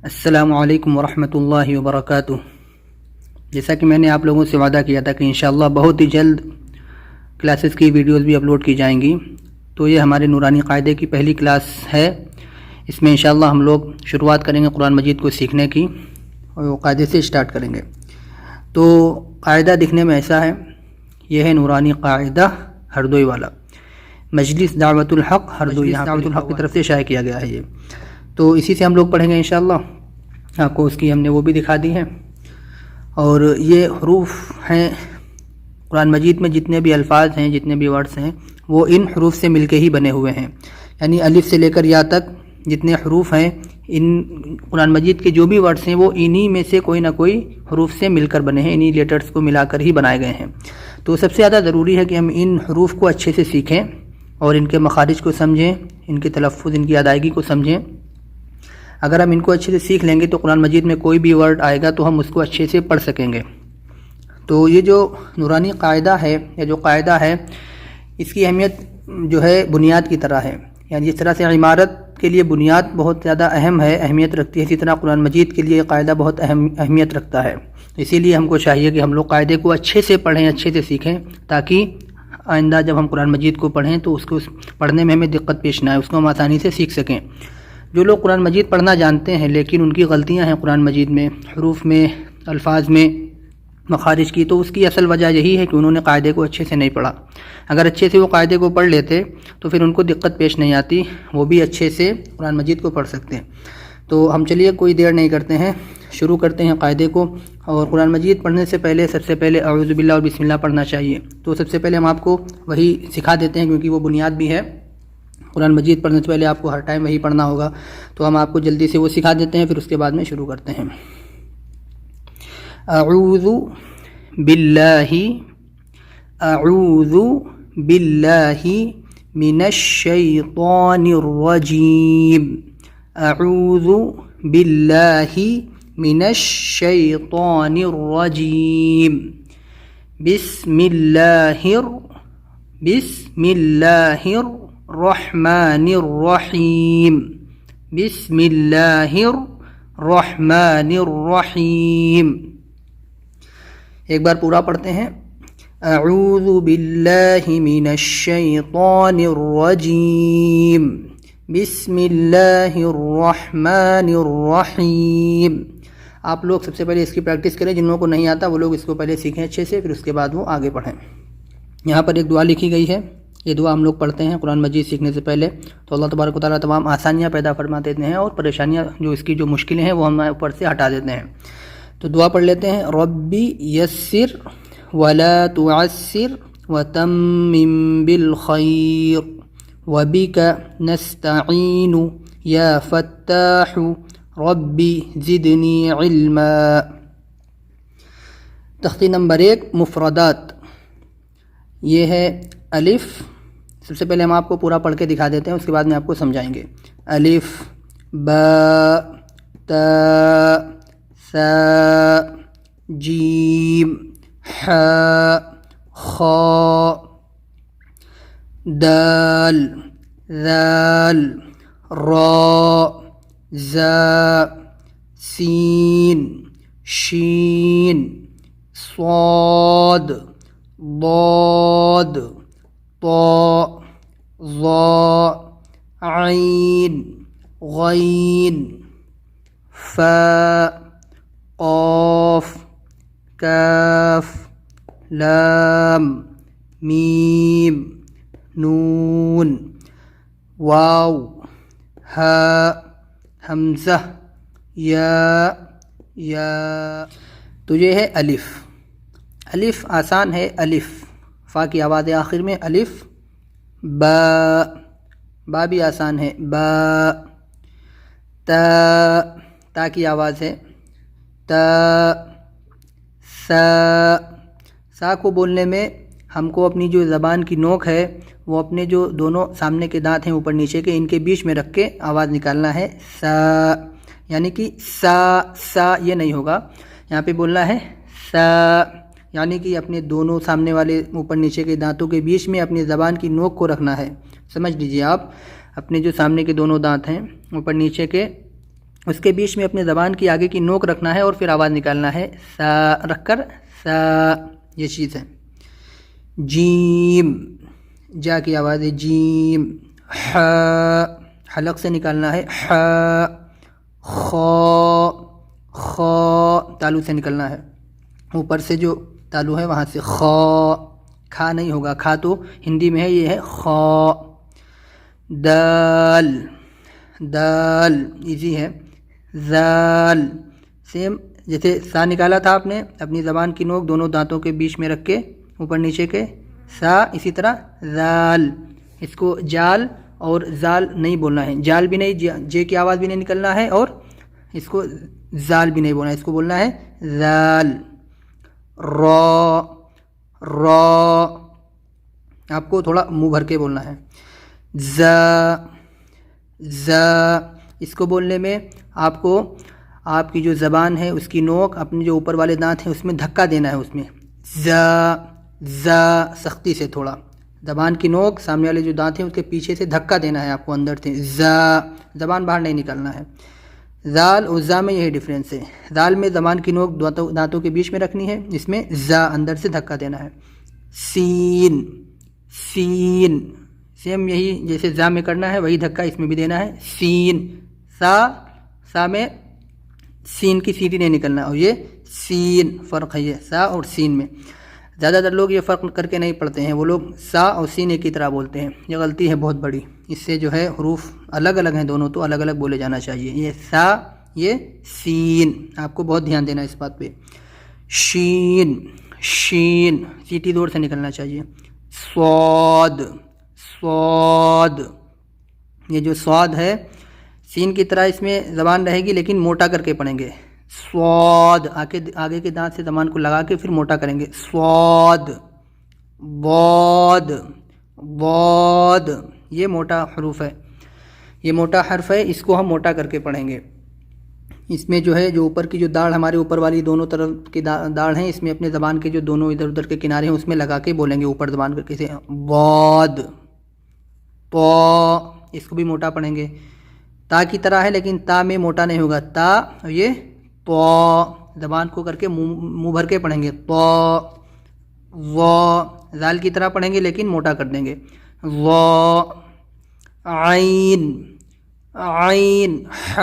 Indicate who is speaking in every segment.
Speaker 1: السلام علیکم ورحمۃ اللہ وبرکاتہ۔ جیسا کہ میں نے آپ لوگوں سے وعدہ کیا تھا کہ انشاءاللہ بہت ہی جلد کلاسز کی ویڈیوز بھی اپلوڈ کی جائیں گی، تو یہ ہمارے نورانی قاعدے کی پہلی کلاس ہے۔ اس میں انشاءاللہ ہم لوگ شروعات کریں گے قرآن مجید کو سیکھنے کی، اور وہ قاعدے سے اسٹارٹ کریں گے۔ تو قاعدہ دکھنے میں ایسا ہے، یہ ہے نورانی قاعدہ ہردوئی والا، مجلس دعوت الحق ہردوئی، دعوت الحق کی طرف سے شائع کیا گیا ہے یہ۔ تو اسی سے ہم لوگ پڑھیں گے انشاءاللہ۔ آپ کو اس کی ہم نے وہ بھی دکھا دی ہے، اور یہ حروف ہیں قرآن مجید میں، جتنے بھی الفاظ ہیں، جتنے بھی ورڈز ہیں، وہ ان حروف سے مل کے ہی بنے ہوئے ہیں۔ یعنی الف سے لے کر یا تک جتنے حروف ہیں، ان قرآن مجید کے جو بھی ورڈز ہیں وہ انہی میں سے کوئی نہ کوئی حروف سے مل کر بنے ہیں، انہی لیٹرز کو ملا کر ہی بنائے گئے ہیں۔ تو سب سے زیادہ ضروری ہے کہ ہم ان حروف کو اچھے سے سیکھیں اور ان کے مخارج کو سمجھیں، ان کے تلفظ، ان کی ادائیگی کو سمجھیں۔ اگر ہم ان کو اچھے سے سیکھ لیں گے تو قرآن مجید میں کوئی بھی ورڈ آئے گا تو ہم اس کو اچھے سے پڑھ سکیں گے۔ تو یہ جو نورانی قاعدہ ہے، یا جو قاعدہ ہے، اس کی اہمیت جو ہے بنیاد کی طرح ہے۔ یعنی جس طرح سے عمارت کے لیے بنیاد بہت زیادہ اہم ہے، اہمیت رکھتی ہے، اسی طرح قرآن مجید کے لیے یہ قاعدہ بہت اہمیت رکھتا ہے۔ اسی لیے ہم کو چاہیے کہ ہم لوگ قاعدے کو اچھے سے پڑھیں، اچھے سے سیکھیں، تاکہ آئندہ جب ہم قرآن مجید کو پڑھیں تو اس کو پڑھنے میں ہمیں دقت پیش نہ آئے، اس کو ہم آسانی سے سیکھ سکیں۔ جو لوگ قرآن مجید پڑھنا جانتے ہیں لیکن ان کی غلطیاں ہیں قرآن مجید میں، حروف میں، الفاظ میں، مخارج کی، تو اس کی اصل وجہ یہی ہے کہ انہوں نے قاعدے کو اچھے سے نہیں پڑھا۔ اگر اچھے سے وہ قاعدے کو پڑھ لیتے تو پھر ان کو دقت پیش نہیں آتی، وہ بھی اچھے سے قرآن مجید کو پڑھ سکتے ہیں۔ تو ہم چلیے کوئی دیر نہیں کرتے ہیں، شروع کرتے ہیں قاعدے کو۔ اور قرآن مجید پڑھنے سے پہلے سب سے پہلے اعوذ باللہ اور بسم اللہ پڑھنا چاہیے۔ تو سب سے پہلے ہم آپ کو وہی سکھا دیتے ہیں، کیونکہ وہ بنیاد بھی ہے۔ قرآن مجید پڑھنے سے پہلے آپ کو ہر ٹائم وہی پڑھنا ہوگا، تو ہم آپ کو جلدی سے وہ سکھا دیتے ہیں، پھر اس کے بعد میں شروع کرتے ہیں۔ اعوذ باللہ، اعوذ باللہ من الشیطان الرجیم، اعوذ باللہ من الشیطان الرجیم، بسم اللہ الرحمن الرحیم، بسم اللہ الرحمن الرحیم۔ ایک بار پورا پڑھتے ہیں۔ اعوذ باللہ من الشیطان الرجیم، بسم اللہ الرحمن الرحیم۔ آپ لوگ سب سے پہلے اس کی پریکٹس کریں، جن لوگوں کو نہیں آتا وہ لوگ اس کو پہلے سیکھیں اچھے سے، پھر اس کے بعد وہ آگے پڑھیں۔ یہاں پر ایک دعا لکھی گئی ہے، یہ دعا ہم لوگ پڑھتے ہیں قرآن مجید سیکھنے سے پہلے، تو اللہ تبارک و تعالیٰ تمام آسانیاں پیدا فرما دیتے ہیں، اور پریشانیاں جو اس کی جو مشکلیں ہیں وہ ہم اوپر سے ہٹا دیتے ہیں۔ تو دعا پڑھ لیتے ہیں۔ ربی یسر ولا تعسر وتمم بالخیر وبک نستعین یا فتاح ربی زدنی علما۔ تختی نمبر 1، مفردات۔ یہ ہے الف۔ سب سے پہلے ہم آپ کو پورا پڑھ کے دکھا دیتے ہیں، اس کے بعد میں آپ کو سمجھائیں گے۔ الف، با، تا، سا، جیم، حا، خا، دال، ذال، را، زا، سین، شین، صاد، ضاد، طا، ظا، عین، غین، فا، قاف، کاف، لام، میم، نون، واو، ہا، حمزہ، یا۔ تو یہ ہے الف۔ الف آسان ہے، الف، فا کی آواز ہے آخر میں، الف۔ با، با بھی آسان ہے، با۔ تا، تا کی آواز ہے، تا۔ سا، سا کو بولنے میں ہم کو اپنی جو زبان کی نوک ہے وہ اپنے جو دونوں سامنے کے دانت ہیں اوپر نیچے کے، ان کے بیچ میں رکھ کے آواز نکالنا ہے، سا۔ یعنی کہ سا یہ نہیں ہوگا، یہاں پہ بولنا ہے سا، یعنی کہ اپنے دونوں سامنے والے اوپر نیچے کے دانتوں کے بیچ میں اپنی زبان کی نوک کو رکھنا ہے۔ سمجھ لیجئے آپ، اپنے جو سامنے کے دونوں دانت ہیں اوپر نیچے کے، اس کے بیچ میں اپنے زبان کی آگے کی نوک رکھنا ہے اور پھر آواز نکالنا ہے، سا رکھ کر سا، یہ چیز ہے۔ جیم، جا کی آواز ہے جیم۔ ح، حلق سے نکالنا ہے ح۔ خا، خا تالو سے نکلنا ہے، اوپر سے جو تالو ہے وہاں سے خا، کھا نہیں ہوگا، کھا تو ہندی میں ہے، یہ ہے خا۔ دال، دال ایزی ہے۔ زال، سیم جیسے سا نکالا تھا آپ نے، اپنی زبان کی نوک دونوں دانتوں کے بیچ میں رکھ کے اوپر نیچے کے سا، اسی طرح زال، اس کو جال اور زال نہیں بولنا ہے، جال بھی نہیں، جے کی آواز بھی نہیں نکلنا ہے، اور اس کو زال بھی نہیں بولنا ہے، اس کو بولنا ہے زال۔ را، را آپ کو تھوڑا منہ بھر کے بولنا ہے۔ ز، ز اس کو بولنے میں آپ کو آپ کی جو زبان ہے اس کی نوک اپنے جو اوپر والے دانت ہیں اس میں دھکا دینا ہے، اس میں ز، ز سختی سے، تھوڑا زبان کی نوک سامنے والے جو دانت ہیں اس کے پیچھے سے دھکا دینا ہے آپ کو اندر سے، ز، زبان باہر نہیں نکالنا ہے۔ زال اور زا میں یہی ڈفرینس ہے، زال میں زبان کی نوک دانتوں کے بیچ میں رکھنی ہے، اس میں زا اندر سے دھکا دینا ہے۔ سین، سین سیم یہی جیسے زا میں کرنا ہے وہی دھکا اس میں بھی دینا ہے۔ سین، سا، سا میں سین کی سیٹی نہیں نکلنا، اور یہ سین، فرق ہے یہ سا اور سین میں۔ زیادہ تر لوگ یہ فرق کر کے نہیں پڑھتے ہیں، وہ لوگ سا اور سین ایک ہی طرح بولتے ہیں، یہ غلطی ہے بہت بڑی، اس سے جو ہے حروف الگ الگ ہیں دونوں، تو الگ الگ بولے جانا چاہیے، یہ سا، یہ سین، آپ کو بہت دھیان دینا ہے اس بات پہ۔ شین، شین سیٹی زور سے نکلنا چاہیے۔ صاد، صاد یہ جو صاد ہے سین کی طرح اس میں زبان رہے گی لیکن موٹا کر کے پڑھیں گے، صاد، آگے کے دانت سے زبان کو لگا کے پھر موٹا کریں گے، صاد۔ ضاد، ضاد یہ موٹا حروف ہے، یہ موٹا حرف ہے، اس کو ہم موٹا کر کے پڑھیں گے۔ اس میں جو ہے جو اوپر کی جو داڑھ ہمارے اوپر والی دونوں طرف کی داڑھ ہیں، اس میں اپنے زبان کے جو دونوں ادھر ادھر کے کنارے ہیں اس میں لگا کے بولیں گے اوپر زبان کر کے سے، ضاد۔ تو اس کو بھی موٹا پڑھیں گے، تا کی طرح ہے لیکن تا میں موٹا نہیں ہوگا، تا، اور یہ تو، زبان کو کر کے منہ بھر کے پڑھیں گے، تو۔ وا، زال کی طرح پڑھیں گے لیکن موٹا کر دیں گے، وا۔ عین، عین، ح،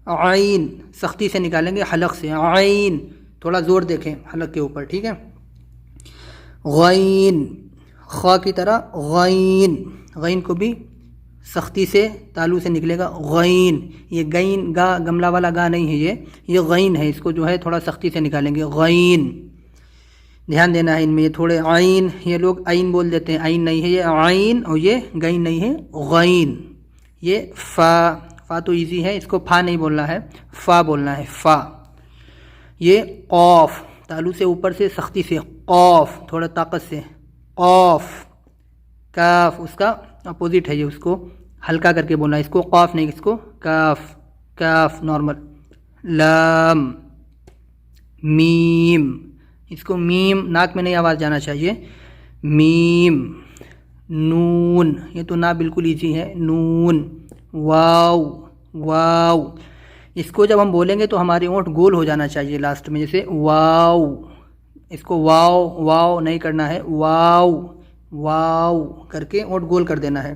Speaker 1: عین سختی سے نکالیں گے حلق سے، عین، تھوڑا زور دیکھیں حلق کے اوپر، ٹھیک ہے۔ غین، خا کی طرح غین، غین کو بھی سختی سے تالو سے نکلے گا، غین، یہ گین گا گملہ والا گا نہیں ہے، یہ غین ہے، اس کو جو ہے تھوڑا سختی سے نکالیں گے، غین، دھیان دینا ہے ان میں، یہ تھوڑے عین، یہ لوگ عین بول دیتے ہیں، عین نہیں ہے یہ عین، اور یہ گین نہیں ہے، غین۔ یہ فا، فا تو ایزی ہے، اس کو فا نہیں بولنا ہے، فا بولنا ہے، فا۔ یہ قاف، تالو سے اوپر سے سختی سے، قاف تھوڑا طاقت سے، قاف۔ کاف اس کا اپوزٹ ہے، یہ اس کو ہلکا کر کے بولنا ہے، اس کو قاف نہیں، اس کو کاف، کاف نارمل۔ لام، میم، اس کو میم ناک میں نہیں آواز جانا چاہیے، میم۔ نون، یہ تو نا بالکل ایزی ہے، نون۔ واو، واو اس کو جب ہم بولیں گے تو ہمارے اونٹ گول ہو جانا چاہیے لاسٹ میں، جیسے واو، اس کو واو، واو نہیں کرنا ہے، واو، واو کر کے اونٹ گول کر دینا ہے۔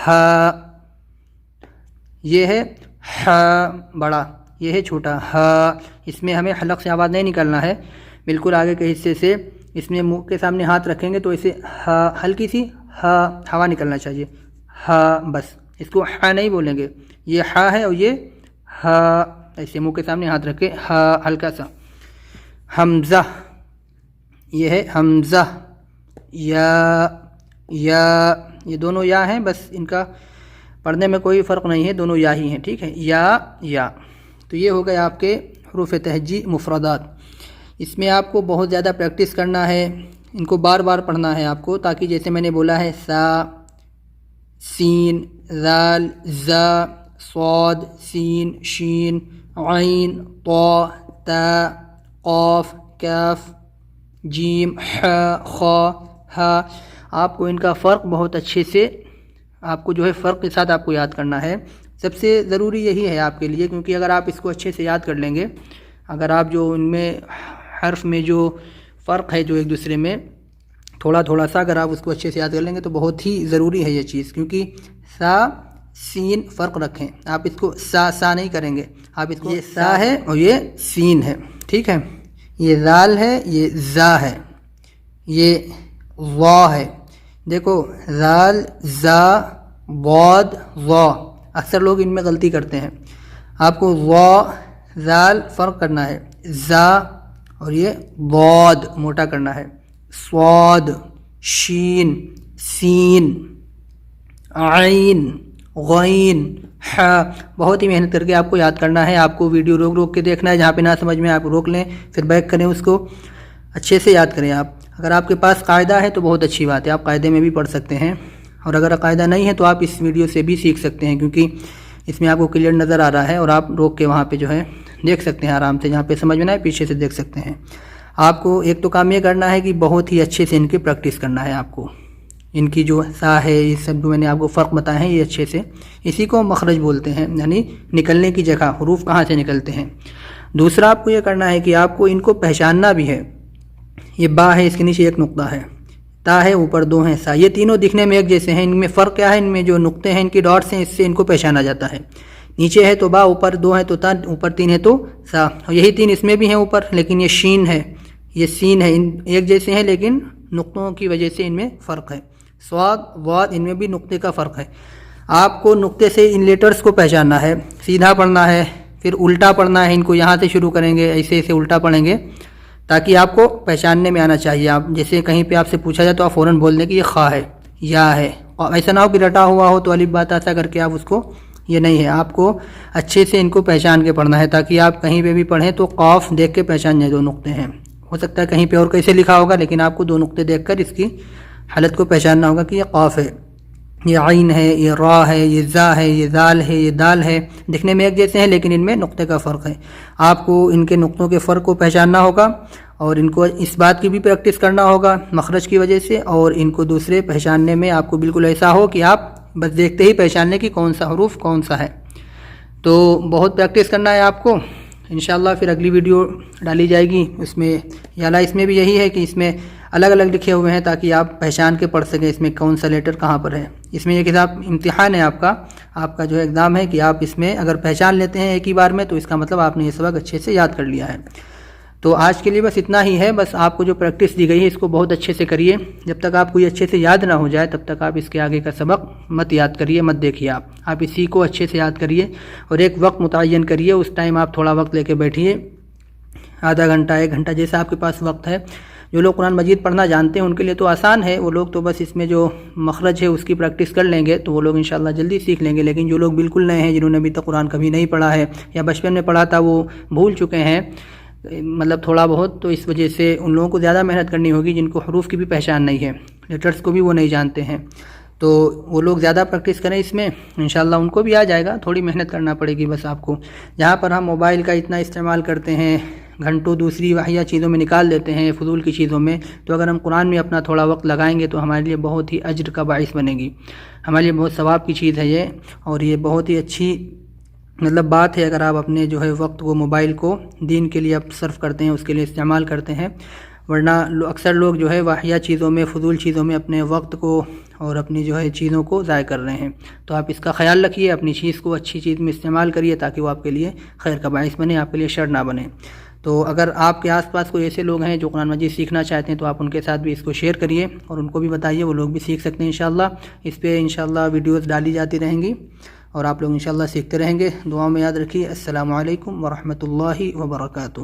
Speaker 1: ہا، یہ ہے ہا بڑا، یہ ہے چھوٹا، ہا، اس میں ہمیں حلق سے آواز نہیں نکالنا ہے، بالکل آگے کے حصے سے، اس میں منہ کے سامنے ہاتھ رکھیں گے تو اسے ہا، ہلکی سی ہا ہوا نکلنا چاہیے، ہا بس، اس کو ہا نہیں بولیں گے، یہ ہا ہے اور یہ ہا، ایسے منہ کے سامنے ہاتھ رکھے، ہا ہلکا سا۔ حمزہ، یہ ہے حمزہ۔ یا، یا یہ دونوں یا ہیں، بس ان کا پڑھنے میں کوئی فرق نہیں ہے، دونوں یا ہی ہیں، ٹھیک ہے، یا، یا۔ تو یہ ہو گئے آپ کے حروف تہجی مفردات، اس میں آپ کو بہت زیادہ پریکٹس کرنا ہے، ان کو بار بار پڑھنا ہے آپ کو، تاکہ جیسے میں نے بولا ہے سا، سین، ذال، زا، صاد، سین، شین، عین، طا، تا، قاف، کاف، جیم، ح، خا، ہا، آپ کو ان کا فرق بہت اچھے سے، آپ کو جو ہے فرق کے ساتھ آپ کو یاد کرنا ہے، سب سے ضروری یہی ہے آپ کے لیے، کیونکہ اگر آپ اس کو اچھے سے یاد کر لیں گے، اگر آپ جو ان میں حرف میں جو فرق ہے جو ایک دوسرے میں تھوڑا تھوڑا سا اگر آپ اس کو اچھے سے یاد کر لیں گے تو بہت ہی ضروری ہے یہ چیز، کیونکہ سا سین فرق رکھیں، آپ اس کو سا نہیں کریں گے، آپ اس کو یہ سا ہے اور یہ سین ہے، ٹھیک ہے، یہ ذال ہے، یہ زا ہے، یہ وا ہے، دیکھو ذال زا ضاد وا، اکثر لوگ ان میں غلطی کرتے ہیں، آپ کو وا ذال فرق کرنا ہے، زا اور یہ ضاد موٹا کرنا ہے، صاد شین سین عین غین ح، بہت ہی محنت کر کے آپ کو یاد کرنا ہے، آپ کو ویڈیو روک روک کے دیکھنا ہے، جہاں پہ نہ سمجھ میں آپ روک لیں، پھر بیک کریں، اس کو اچھے سے یاد کریں آپ۔ اگر آپ کے پاس قاعدہ ہے تو بہت اچھی بات ہے، آپ قاعدے میں بھی پڑھ سکتے ہیں، اور اگر قاعدہ نہیں ہے تو آپ اس ویڈیو سے بھی سیکھ سکتے ہیں، کیونکہ اس میں آپ کو کلیئر نظر آ رہا ہے اور آپ روک کے وہاں پہ جو ہے دیکھ سکتے ہیں آرام سے، جہاں پہ سمجھ میں نہ آئے پیچھے سے دیکھ سکتے ہیں۔ آپ کو ایک تو کام یہ کرنا ہے کہ بہت ہی اچھے سے ان کی پریکٹس کرنا ہے، آپ کو ان کی جو سا ہے یہ سب جو میں نے آپ کو فرق بتائے ہیں یہ اچھے سے، اسی کو مخرج بولتے ہیں، یعنی نکلنے کی جگہ، حروف کہاں سے نکلتے ہیں۔ دوسرا آپ کو یہ کرنا ہے کہ آپ کو ان کو پہچاننا بھی ہے، یہ با ہے، اس کے نیچے ایک نقطہ ہے، تا ہے، اوپر دو ہیں سا، یہ تینوں دکھنے میں ایک جیسے ہیں، ان میں فرق کیا ہے، ان میں جو نقطے ہیں ان کی ڈاٹس ہیں، اس سے ان کو پہچانا جاتا ہے، نیچے ہے تو با، اوپر دو ہے تو تا، اوپر تین ہے تو سا، اور یہی تین اس میں بھی ہیں اوپر، لیکن یہ شین ہے یہ سین ہے، ان ایک جیسے ہیں لیکن نقطوں کی وجہ سے ان میں فرق ہے، صاد ضاد ان میں بھی نقطے کا فرق ہے۔ آپ کو نقطے سے ان لیٹرز کو پہچاننا ہے، سیدھا پڑھنا ہے، پھر الٹا پڑھنا ہے، ان کو یہاں سے شروع کریں گے، ایسے ایسے الٹا پڑھیں گے تاکہ آپ کو پہچاننے میں آنا چاہیے۔ آپ جیسے کہیں پہ آپ سے پوچھا جائے تو آپ فوراً بول دیں کہ یہ خا ہے، یا ہے، ایسا نہ ہو کہ رٹا ہوا ہو تو الف بات ایسا کر کے آپ اس کو، یہ نہیں ہے، آپ کو اچھے سے ان کو پہچان کے پڑھنا ہے تاکہ آپ کہیں پہ بھی پڑھیں تو قاف دیکھ کے پہچان جائیں، دو نقطے ہیں، ہو سکتا ہے کہیں پہ اور کیسے لکھا ہوگا لیکن آپ کو دو نقطے دیکھ کر اس کی حالت کو پہچاننا ہوگا کہ یہ قاف ہے، یہ عین ہے، یہ را ہے، یہ زا ہے، یہ ذال ہے، یہ دال ہے، دکھنے میں ایک جیسے ہیں لیکن ان میں نقطے کا فرق ہے۔ آپ کو ان کے نقطوں کے فرق کو پہچاننا ہوگا اور ان کو اس بات کی بھی پریکٹس کرنا ہوگا مخرج کی وجہ سے، اور ان کو دوسرے پہچاننے میں آپ کو بالکل ایسا ہو کہ آپ بس دیکھتے ہی پہچان لیں کہ کون سا حروف کون سا ہے۔ تو بہت پریکٹس کرنا ہے آپ کو، انشاءاللہ پھر اگلی ویڈیو ڈالی جائے گی، اس میں یا اس میں بھی یہی ہے کہ اس میں الگ الگ لکھے ہوئے ہیں تاکہ آپ پہچان کے پڑھ سکیں اس میں کون سا لیٹر کہاں پر ہے۔ اس میں یہ کتاب امتحان ہے آپ کا جو ہے ایگزام ہے کہ آپ اس میں اگر پہچان لیتے ہیں ایک ہی بار میں تو اس کا مطلب آپ نے یہ سبق اچھے سے یاد کر لیا ہے۔ تو آج کے لیے بس اتنا ہی ہے، بس آپ کو جو پریکٹس دی گئی ہے اس کو بہت اچھے سے کریے، جب تک آپ کو یہ اچھے سے یاد نہ ہو جائے تب تک آپ اس کے آگے کا سبق مت یاد کریے، مت دیکھیے، آپ اسی کو اچھے سے یاد کریے اور ایک وقت متعین کریے، اس ٹائم آپ تھوڑا وقت لے کے بیٹھیے، آدھا گھنٹہ 1 گھنٹہ جیسا آپ کے پاس وقت ہے۔ جو لوگ قرآن مجید پڑھنا جانتے ہیں ان کے لیے تو آسان ہے، وہ لوگ تو بس اس میں جو مخرج ہے اس کی پریکٹس کر لیں گے تو وہ لوگ انشاءاللہ جلدی سیکھ لیں گے، لیکن جو لوگ بالکل نئے ہیں، جنہوں نے ابھی تک قرآن کبھی نہیں پڑھا ہے یا بچپن میں پڑھا تھا وہ بھول چکے ہیں مطلب تھوڑا بہت، تو اس وجہ سے ان لوگوں کو زیادہ محنت کرنی ہوگی جن کو حروف کی بھی پہچان نہیں ہے، لیٹرز کو بھی وہ نہیں جانتے ہیں، تو وہ لوگ زیادہ پریکٹس کریں اس میں، انشاءاللہ ان کو بھی آ جائے گا، تھوڑی محنت کرنا پڑے گی بس آپ کو۔ جہاں پر ہم موبائل کا اتنا استعمال کرتے ہیں، گھنٹوں دوسری واہیہ چیزوں میں نکال دیتے ہیں، فضول کی چیزوں میں، تو اگر ہم قرآن میں اپنا تھوڑا وقت لگائیں گے تو ہمارے لیے بہت ہی اجر کا باعث بنے گی، ہمارے لیے بہت ثواب کی چیز ہے یہ، اور یہ بہت ہی اچھی مطلب بات ہے اگر آپ اپنے جو ہے وقت کو موبائل کو دین کے لیے آپ صرف کرتے ہیں، اس کے لیے استعمال کرتے ہیں، ورنہ اکثر لوگ جو ہے واہیہ چیزوں میں، فضول چیزوں میں اپنے وقت کو اور اپنی جو ہے چیزوں کو ضائع کر رہے ہیں۔ تو آپ اس کا خیال رکھیے، اپنی چیز کو اچھی چیز میں استعمال کریے تاکہ وہ آپ کے لیے خیر کا باعث بنے، آپ کے لیے شر نہ بنے۔ تو اگر آپ کے آس پاس کوئی ایسے لوگ ہیں جو قرآن مجید سیکھنا چاہتے ہیں تو آپ ان کے ساتھ بھی اس کو شیئر کریے اور ان کو بھی بتائیے، وہ لوگ بھی سیکھ سکتے ہیں انشاءاللہ۔ اس پہ انشاءاللہ ویڈیوز ڈالی جاتی رہیں گی اور آپ لوگ انشاءاللہ سیکھتے رہیں گے۔ دعاؤں میں یاد رکھیے۔ السلام علیکم ورحمۃ اللہ وبرکاتہ۔